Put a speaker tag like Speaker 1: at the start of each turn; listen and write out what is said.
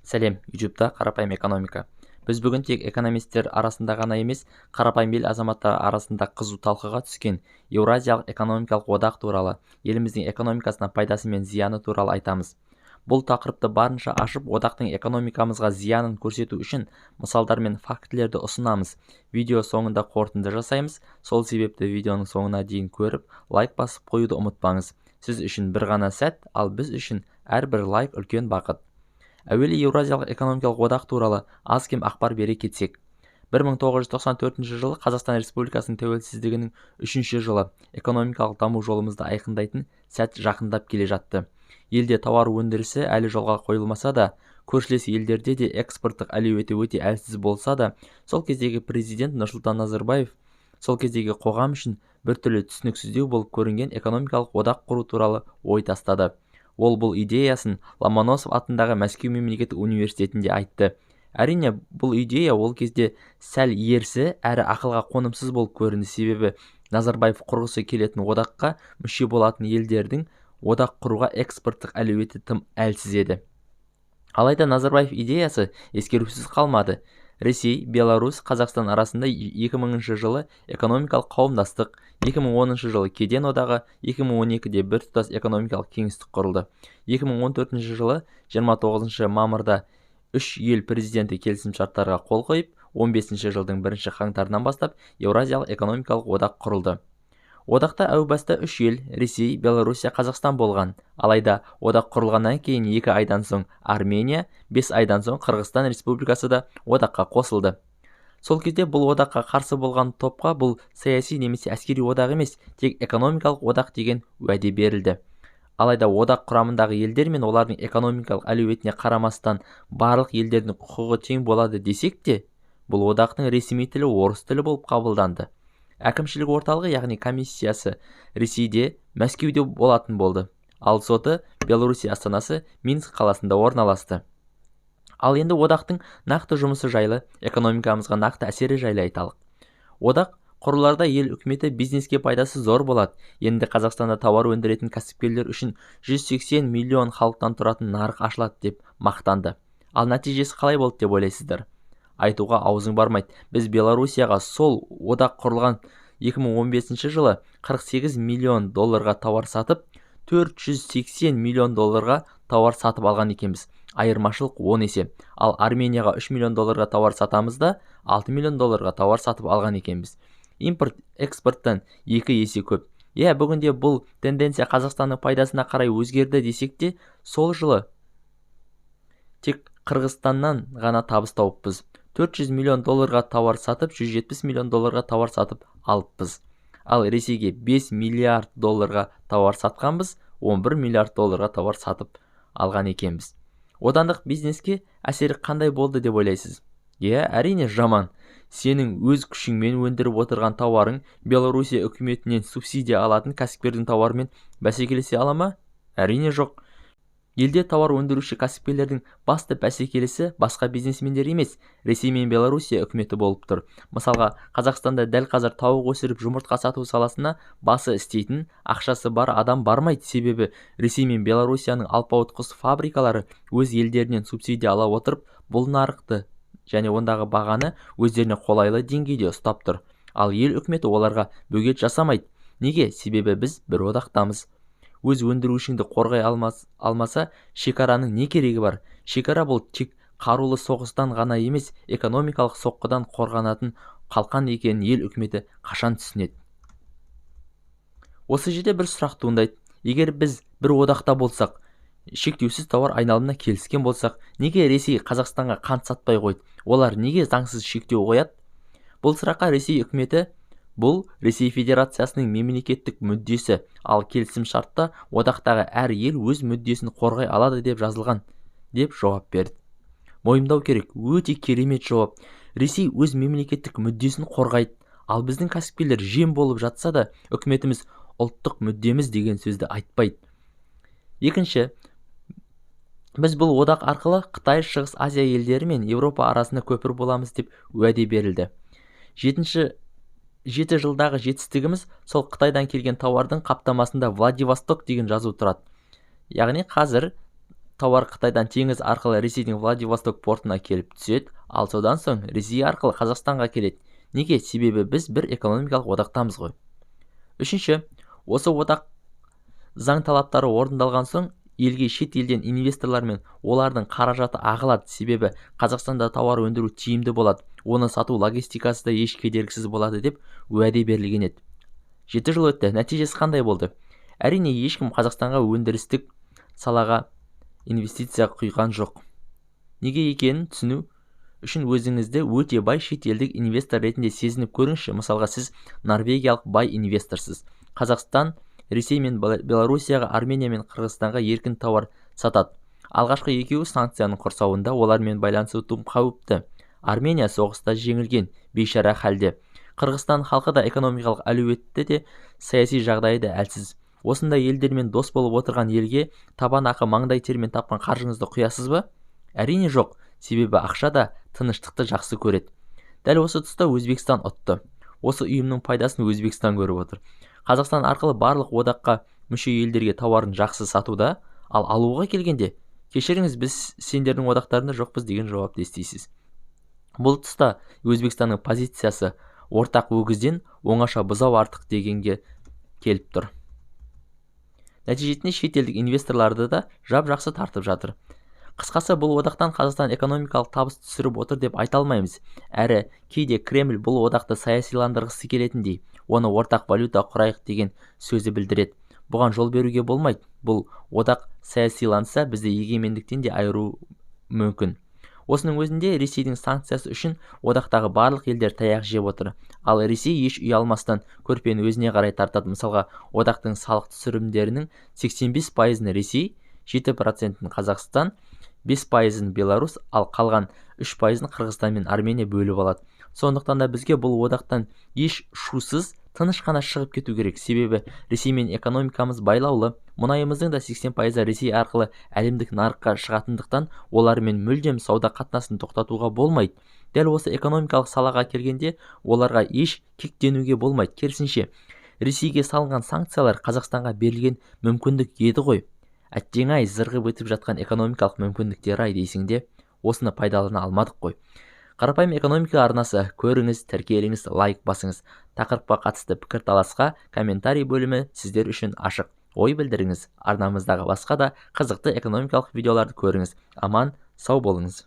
Speaker 1: Сәлем, YouTube'да қарапайым экономика. Біз бүгін тек экономисттер арасында ғана емес, қарапайым ел азаматтары арасында қызу талқыға түскен Еуразиялық экономикалық одақ туралы, еліміздің экономикасына пайдасы мен зияны туралы айтамыз. Бұл тақырыпты барынша ашып, одақтың экономикамызға зиянын көрсету үшін мысалдар мен фактілерді ұсынамыз. Видео соңында қорытынды жасаймыз. Сол себепті видеоның соңына дейін көріп, лайк басып қоюды ұмытпаңыз. Сіз үшін бір ғана сәт, ал біз үшін әрбір лайк үлкен бақыт. Әуелі Еуразиялық экономикалық одақ туралы аз-кем ақпар бере кетсек. 1994 жылы Қазақстан Республикасының тәуелсіздігінің 3-ші жылы экономикалық даму жолымызды айқындайтын сәт жақындап келе жатты. Елде тауар өндірісі әлі жолға қойылмаса да, көршілес елдерде де экспорттық әлеуеті өте әлсіз болса да, сол кездегі президент Нұрсұлтан Назарбаев сол кездегі қоғам үшін біртүрлі түсініксіздеу болып көрінген экономикалық одақ құру туралы ой тастады. Ол бұл идеясын Ломоносов атындағы Мәскеу мемлекеттік университетінде айтты. Әрине, бұл идея ол кезде сәл ерсі әрі ақылға қонымсыз болып көрінді, себебі Назарбаев құрғысы келетін одаққа мүше болатын елдердің одақ құруға экспорттық әлеуеті тым әлсіз еді. Алайда Назарбаев идеясы ескерусіз қалмады. Ресей, Беларусь, Қазақстан арасында 2000 жылы экономикалық қауымдастық, 2010 жылы кеден одағы, 2012-де біртұтас экономикалық кеңістік құрылды. 2014 жылы 29 мамырда 3 ел президенті келісімшарттарға қол қойып, 15 жылдың 1 қаңтарынан бастап Еуразиялық экономикалық одақ құрылды. Одақта әу баста 3 ел, Ресей, Белоруссия, Қазақстан болған. Алайда одақ құрылғаннан кейін 2 айдан соң Армения, 5 айдан соң Қырғызстан Республикасы да одаққа қосылды. Сол кезде бұл одаққа қарсы болған топқа бұл саяси немесе әскери одақ емес, тек экономикалық одақ деген уәде берілді. Алайда одақ құрамындағы елдер мен олардың экономикалық әлеуетіне қарамастан барлық елдердің құқығы тең болады десек те, бұл одақтың ресми тілі орыс тілі болып қабылданды. Әкімшілік орталығы, яғни комиссиясы Ресейде, Мәскеуде болатын болды. Ал соты Белоруссия астанасы Минск қаласында орналасты. Ал енді одақтың нақты жұмысы жайлы, экономикамызға нақты әсері жайлы айталық. Одақ құрыларда ел үкіметі бизнеске пайдасы зор болады. Енді Қазақстанда тауар өндіретін кәсіпкерлер үшін 180 миллион халықтан тұратын нарық ашылады деп мақтанды. Ал нәтижесі қалай болды деп ойлайсыздар? Айтуға аузың бармайды. Біз Белоруссияға сол одақ құрылған 2015 жылы 48 миллион долларға тауар сатып, 480 миллион долларға тауар сатып алған екенбіз. Айырмашылық 10 есе. Ал Арменияға 3 миллион долларға тауар сатамыз да, 6 миллион долларға тауар сатып алған екенбіз. Импорт экспорттан 2 есе көп. Бүгінде бұл тенденция Қазақстанның пайдасына қарай өзгерді десек те, сол жылы тек Қырғызстаннан ғана табыс тауыппыз. 400 миллион долларға тауар сатып, 170 миллион долларға тауар сатып алыппыз. Ал Ресейге 5 миллиард долларға тауар сатқанбыз, 11 миллиард долларға тауар сатып алған екенбіз. Одандық бизнеске әсері қандай болды деп ойлайсыз? Әрине жаман. Сенің өз күшіңмен өндіріп отырған тауарың Белоруссия үкіметінен субсидия алатын кәсіпкердің тауарымен бәсекелесе ала ма? Әрине жоқ. Елде тауар өндіруші кәсіпкерлердің басты бәсекелесі басқа бизнесмендер емес, Ресей мен Белоруссия үкіметі болып тұр. Мысалға, Қазақстанда дәл қазір тауық өсіріп жұмыртқа сату саласына басы істейтін, ақшасы бар адам бармайды, себебі Ресей мен Белоруссияның алпауыт құс фабрикалары өз елдерінен субсидия ала отырып, бұл нарықты және ондағы бағаны өздеріне қолайлы деңгейде ұстап тұр. Ал ел үкіметі оларға бөгет жасамайды. Неге? Себебі біз бір одақтамыз. Өз өндірушіңді қорғай алмаса, шекараның не керегі бар? Шекара бұл тек қарулы соғыстан ғана емес, экономикалық соққыдан қорғанатын қалқан екенін ел үкіметі қашан түсінеді? Осы жерде бір сұрақ туындайды. Егер біз бір одақта болсақ, шектеусіз тауар айналымына келіскен болсақ, неге Ресей Қазақстанға қант сатпай қойды? Олар неге заңсыз шектеу қояды? Бұл сұраққа Ресей үкіметі бұл Ресей Федерациясының мемлекеттік мүддесі, ал келісім шартта одақтағы әр ел өз мүддесін қорғай алады деп жазылған, деп жауап берді. Мойындау керек, өте керемет жауап. Ресей өз мемлекеттік мүддесін қорғайды, ал біздің кәсіпкерлер жем болып жатса да, үкіметіміз ұлттық мүддеміз деген сөзді айтпайды. Екінші, біз бұл одақ арқылы Қытай, Шығыс Азия елдері мен Еуропа арасында көпір боламыз деп уәде берілді. 7 жылдағы жетістігіміз сол Қытайдан келген тауардың қаптамасында Владивосток деген жазу тұрады. Яғни қазір тауар Қытайдан теңіз арқылы Ресейдің Владивосток портына келіп түседі, ал содан соң Ресей арқылы Қазақстанға келеді. Неге? Себебі біз бір экономикалық одақтамыз ғой. Үшінші, осы одақ заң талаптары орындалған соң елге шет елден инвесторлар мен олардың қаражаты ағылады. Себебі Қазақстанда тауар өндіру тиімді болады, оны сату логистикасы да еш кедергісіз болады деп уәде берілген еді. 7 жыл өтті, нәтижесі қандай болды? Әрине, ешкім Қазақстанға өндірістік салаға инвестиция құйған жоқ. Неге екенін түсіну үшін өзіңізді өте бай шетелдік инвестор ретінде сезініп көріңізші. Мысалға, сіз норвегиялық бай инвесторсыз. Қазақстан Ресей мен Белоруссияға, Армения мен Қырғызстанға еркін тауар сатады. Алғашқы екеуі санкцияның құрсауында, олармен байланысу тым қауіпті. Армения соғыста жеңілген, бейшара халде. Қырғызстан халқы да экономикалық әлеуеті де, саяси жағдайы да әлсіз. Осындай елдермен дос болып отырған елге табан ақы маңдай термен тапқан қаржыңызды құясыз ба? Әрине жоқ, себебі ақша да тыныштықты жақсы көреді. Дәл осы тұста Өзбекстан ұтты. Осы ұйымның пайдасын Өзбекстан көріп отыр. Қазақстан арқылы барлық одаққа мүше елдерге тауарын жақсы сатуда, ал алуға келгенде, кешіріңіз, біз сендердің одақтарында жоқпыз деген жауапты естисіз. Бұл тұста Өзбекстанның позициясы ортақ өгізден оңаша бұзау артық дегенге келіп тұр. Нәтижесінде шетелдік инвесторларды да жап-жақсы тартып жатыр. Қысқасы, бұл одақтан Қазақстан экономикалық табыс түсіріп отыр деп айта алмаймыз. Әрі кейде Кремль бұл одақты саясиландырғысы келетіндей, оны ортақ валюта құрайық деген сөзі білдіреді. Бұған жол беруге болмайды. Бұл одақ саясиланса, бізді егемендіктен де айыру мүмкін. Осының өзінде Ресейдің санкциясы үшін одақтағы барлық елдер таяқ жеп отыр. Ал Ресей еш ұялмастан көрпені өзіне қарай тартады. Мысалға, одақтың салық түсірімдерінің 85%-ын Ресей, 7%-ын Қазақстан, 5%-ын Беларусь, ал қалған 3%-ын Қырғызстан мен Армения бөліп алады. Сондықтан да бізге бұл одақтан еш шусыз, тыныш қана шығып кету керек. Себебі Ресеймен экономикамыз байлаулы. Мұнайымыздың да 80%-ы Ресей арқылы әлемдік нарыққа шығатындықтан олармен мүлдем сауда қатынасын тоқтатуға болмайды. Дәл осы экономикалық салаға келгенде оларға еш кектенуге болмайды. Керісінше, Ресейге салынған санкциялар Қазақстанға берілген мүмкіндік еді ғой. Әттең-ай, зырғып өтіп жатқан экономикалық мүмкіндіктер дейсің де, осыны пайдалана алмадық қой. Қарапайым экономика арнасы, көріңіз, тіркеліңіз, лайк басыңыз. Тақырыпқа қатысты пікірталасқа комментарий бөлімі сіздер үшін ашық. Ой білдіріңіз. Арнамыздағы басқа да қызықты экономикалық видеоларды көріңіз. Аман, сау болыңыз.